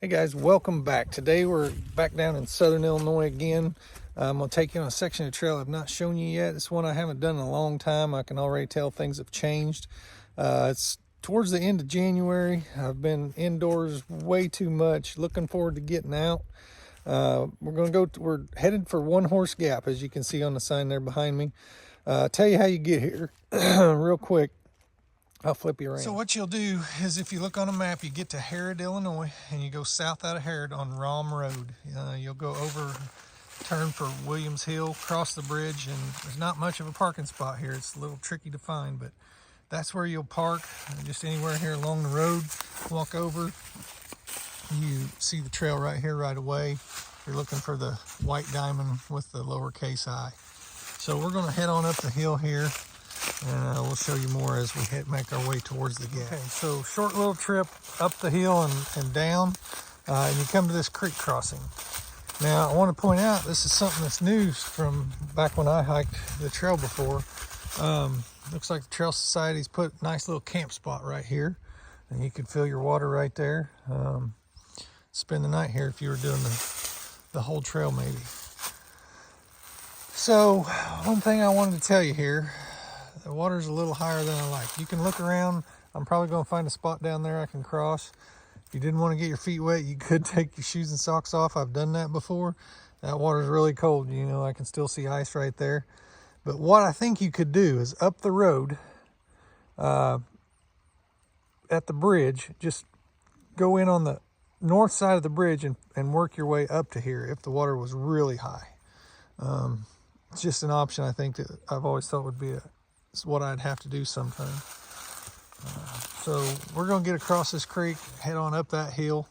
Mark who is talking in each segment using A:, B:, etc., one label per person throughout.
A: Hey guys, welcome back. Today we're back down in southern Illinois again. I'm going to take you on a section of trail I've not shown you yet. It's one I haven't done in a long time. I can already tell things have changed. It's towards the end of January. I've been indoors way too much. Looking forward to getting out. We're headed for One Horse Gap, as you can see on the sign there behind me. Tell you how you get here real quick. I'll flip you around. So what you'll do is, if you look on a map, you get to Harrod, Illinois, and you go south out of Harrod on Raum Road. You'll go over, turn for Williams Hill, cross the bridge, and there's not much of a parking spot here. It's a little tricky to find, but that's where you'll park, just anywhere here along the road. Walk over, you see the trail right here right away. You're looking for the white diamond with the lowercase I. So we're going to head on up the hill here, and we'll show you more as we make our way towards the gap. Okay, so short little trip up the hill and down, and you come to this creek crossing. Now, I want to point out, this is something that's new from back when I hiked the trail before. Looks like the Trail Society's put a nice little camp spot right here, and you could fill your water right there. Spend the night here if you were doing the whole trail maybe. So, one thing I wanted to tell you here, the water's a little higher than I like. You can look around. I'm probably going to find a spot down there I can cross. If you didn't want to get your feet wet, you could take your shoes and socks off. I've done that before. That water's really cold. You know, I can still see ice right there. But what I think you could do is up the road at the bridge, just go in on the north side of the bridge and work your way up to here if the water was really high. It's just an option I think that I've always thought would be what I'd have to do sometime. So we're going to get across this creek, head on up that hill,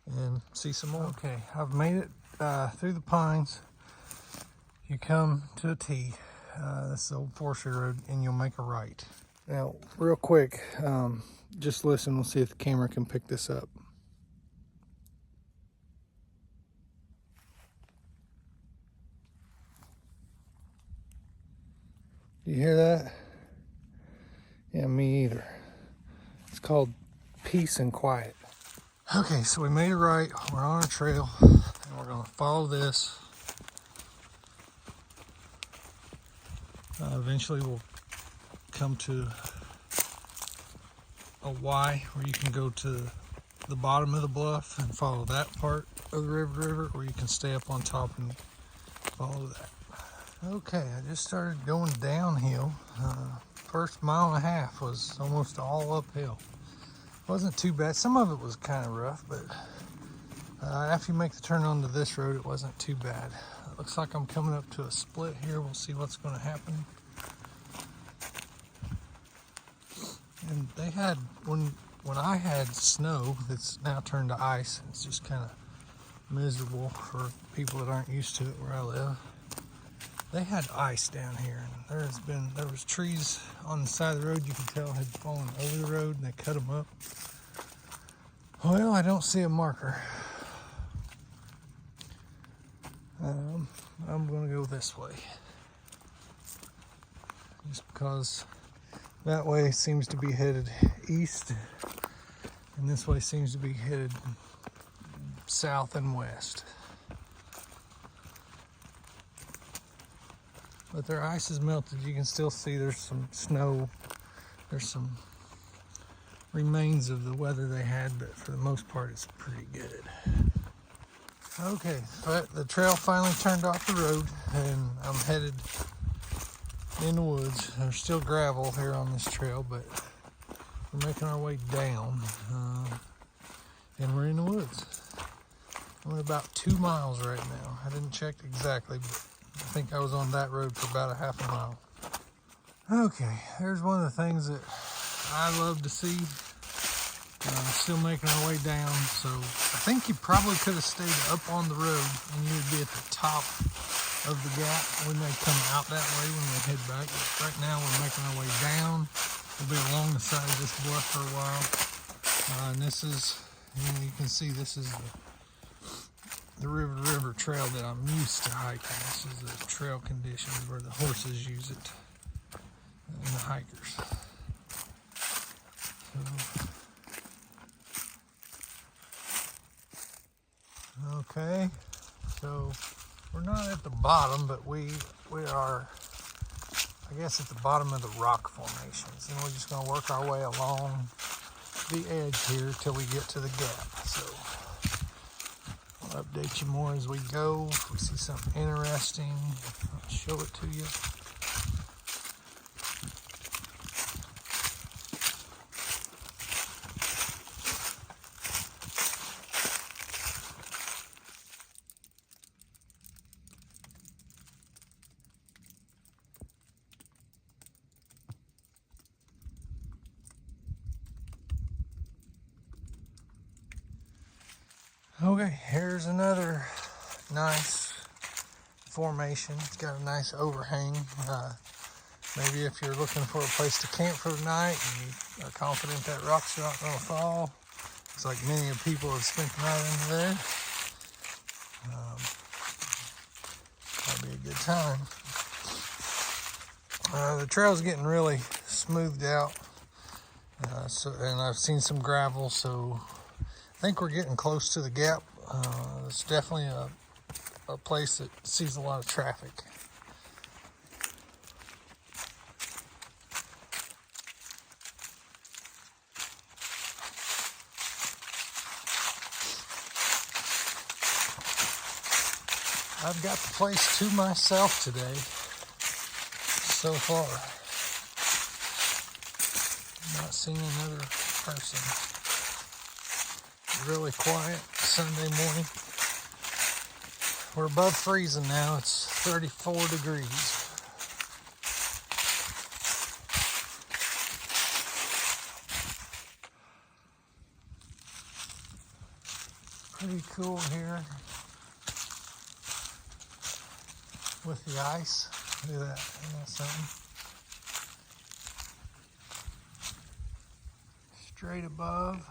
A: and see some more. Okay, I've made it through the pines. You come to a T. This is the old forestry road, and you'll make a right. Now, real quick, just listen. We'll see if the camera can pick this up. You hear that? Yeah, me either. It's called peace and quiet. Okay, so we made it right. We're on our trail, and we're going to follow this. Eventually, we'll come to a Y where you can go to the bottom of the bluff and follow that part of the river, or you can stay up on top and follow that. Okay, I just started going downhill. First mile and a half was almost all uphill. Wasn't too bad. Some of it was kind of rough, but after you make the turn onto this road, it wasn't too bad. It looks like I'm coming up to a split here. We'll see what's going to happen. And they had, when I had snow that's now turned to ice, it's just kind of miserable for people that aren't used to it where I live. They had ice down here, and there was trees on the side of the road you could tell had fallen over the road, and they cut them up. Well, I don't see a marker. I'm going to go this way, just because that way seems to be headed east, and this way seems to be headed south and west. But their ice is melted. You can still see there's some snow. There's some remains of the weather they had, but for the most part, it's pretty good. Okay, but the trail finally turned off the road, and I'm headed in the woods. There's still gravel here on this trail, but we're making our way down, and we're in the woods. I'm at about 2 miles right now. I didn't check exactly, but I think I was on that road for about a half a mile. Okay, there's one of the things that I love to see. Still making our way down, so I think you probably could have stayed up on the road and you would be at the top of the gap when they come out that way when we head back. But right now we're making our way down. We'll be along the side of this bluff for a while. And this is, you can see this is the river trail that I'm used to hiking. This is the trail conditions where the horses use it and the hikers. So, Okay, so we're not at the bottom, but we are, I guess, at the bottom of the rock formations, and we're just going to work our way along the edge here till we get to the gap. So I'll update you more as we go. If we see something interesting, I'll show it to you. Okay, here's another nice formation. It's got a nice overhang. Maybe if you're looking for a place to camp for the night and you are confident that rocks are not going to fall, it's like many of people have spent the night under there. That'd be a good time. The trail's getting really smoothed out, and I've seen some gravel, so I think we're getting close to the gap. It's definitely a place that sees a lot of traffic. I've got the place to myself today so far. Not seeing another person. Really quiet Sunday morning. We're above freezing now. It's 34 degrees. Pretty cool here with the ice. Look at that. Isn't that something? Straight above.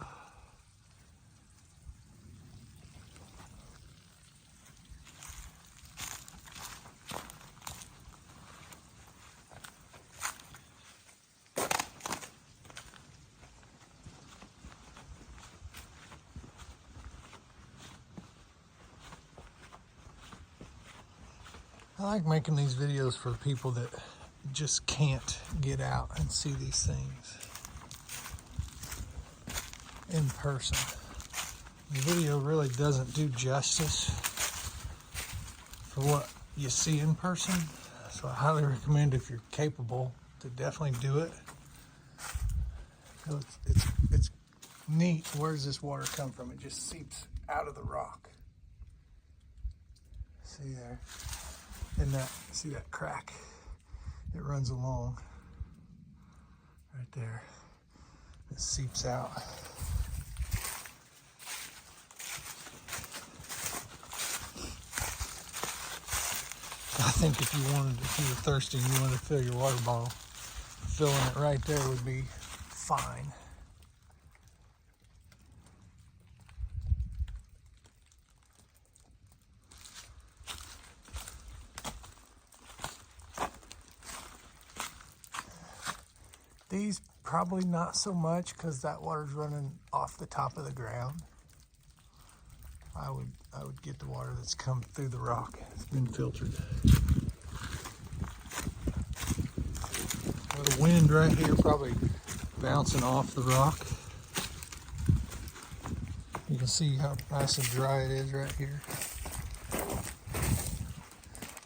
A: I like making these videos for people that just can't get out and see these things in person. The video really doesn't do justice for what you see in person, so I highly recommend, if you're capable, to definitely do it. It's neat. Where does this water come from? It just seeps out of the rock. See there? And see that crack? It runs along right there. It seeps out. I think if you were thirsty and you wanted to fill your water bottle, filling it right there would be fine. These probably not so much, because that water's running off the top of the ground. I would get the water that's come through the rock. It's been filtered. Got a wind right here, probably bouncing off the rock. You can see how nice and dry it is right here.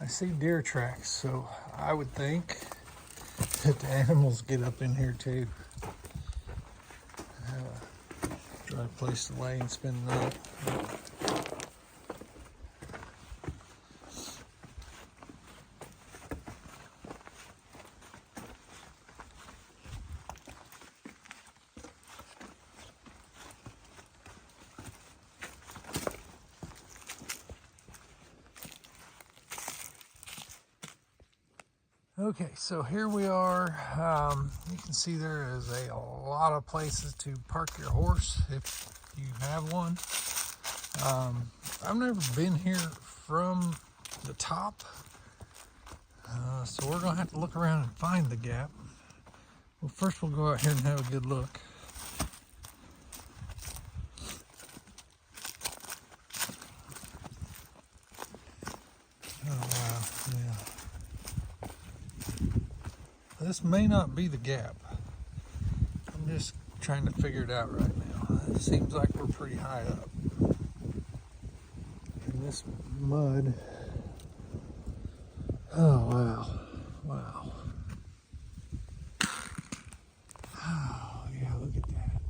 A: I see deer tracks, so I would think that the animals get up in here too. Have a dry place to lay and spend the night. Okay, so here we are. You can see there is a lot of places to park your horse if you have one. I've never been here from the top, so we're gonna have to look around and find the gap. Well, first we'll go out here and have a good look. This may not be the gap. I'm just trying to figure it out right now. It seems like we're pretty high up. And this mud. Oh, wow. Wow. Oh, yeah, look at that.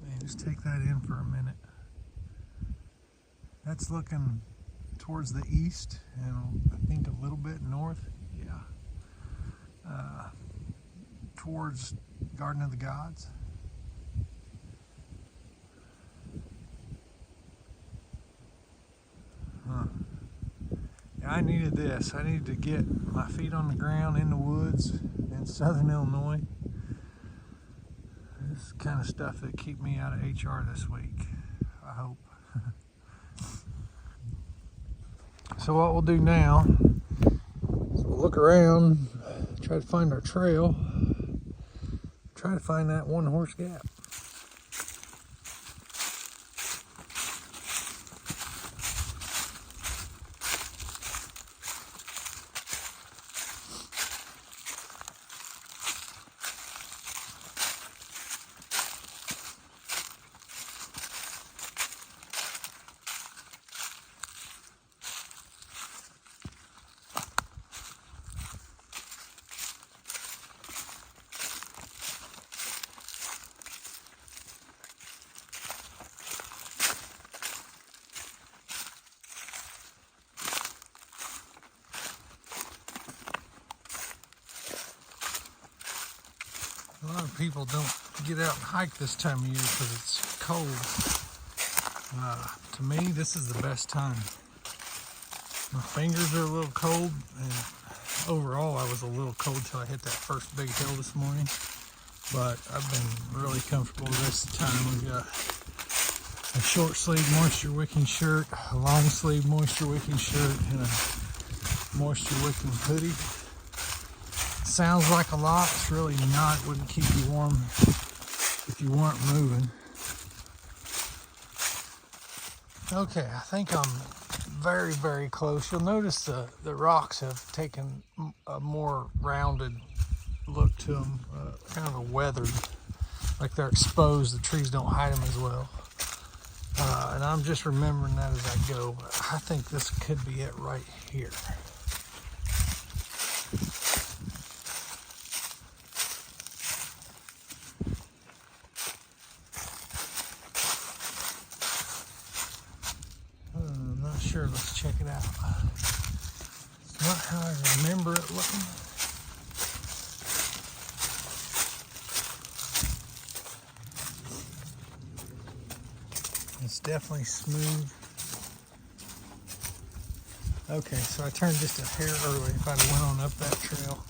A: Man, just take that in for a minute. That's looking towards the east and I think a little bit north. Yeah. Towards Garden of the Gods. Yeah, I needed this. I needed to get my feet on the ground in the woods in southern Illinois. This is the kind of stuff that keep me out of HR this week, I hope. So what we'll do now is we'll look around, try to find our trail, try to find that one horse gap. A lot of people don't get out and hike this time of year because it's cold. To me, this is the best time. My fingers are a little cold, and overall I was a little cold till I hit that first big hill this morning. But I've been really comfortable the rest of the time. We've got a short sleeve moisture wicking shirt, a long sleeve moisture wicking shirt, and a moisture wicking hoodie. Sounds like a lot, it's really not. It wouldn't keep you warm if you weren't moving. Okay, I think I'm very, very close. You'll notice the rocks have taken a more rounded look to them, kind of a weathered, like they're exposed. The trees don't hide them as well. And I'm just remembering that as I go. I think this could be it right here. Sure, let's check it out. It's not how I remember it looking. It's definitely smooth. Okay, so I turned just a hair early. If I'd went on up that trail,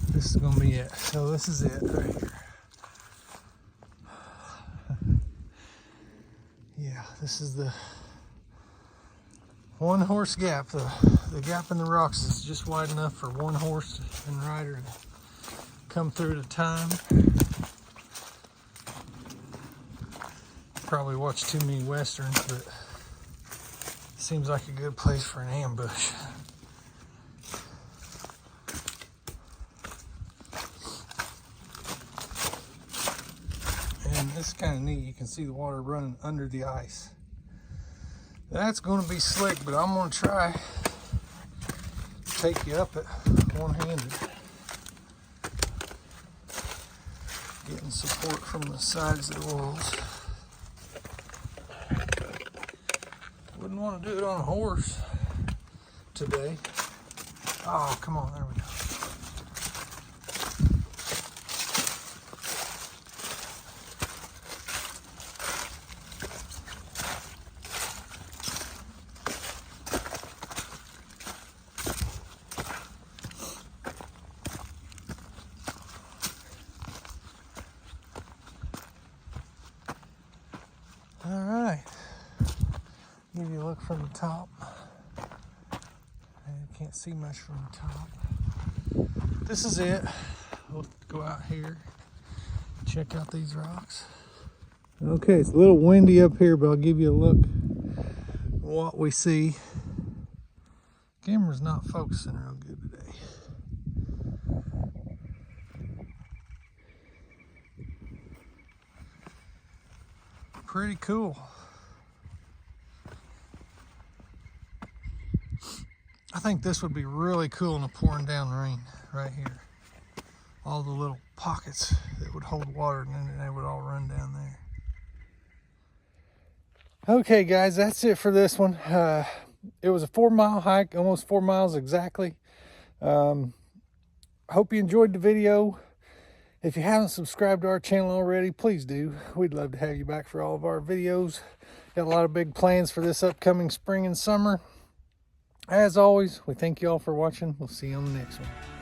A: this is gonna be it. So this is it right here. Yeah, this is the one horse gap. The gap in the rocks is just wide enough for one horse and rider to come through at a time. Probably watched too many westerns, but it seems like a good place for an ambush. And it's kind of neat. You can see the water running under the ice. That's going to be slick, but I'm going to try to take you up it one-handed. Getting support from the sides of the walls. Wouldn't want to do it on a horse today. Oh, come on, there we go. All right, give you a look from the top. You can't see much from the top. This is it. We'll go out here, check out these rocks. Okay, it's a little windy up here, but I'll give you a look at what we see. Camera's not focusing real good today. pretty cool. I think this would be really cool in a pouring down rain right here. All the little pockets that would hold water, and then they would all run down there. Okay guys, that's it for this one. It was a 4-mile hike, almost 4 miles exactly. Hope you enjoyed the video. If you haven't subscribed to our channel already, please do. We'd love to have you back for all of our videos. Got a lot of big plans for this upcoming spring and summer. As always, we thank you all for watching. We'll see you on the next one.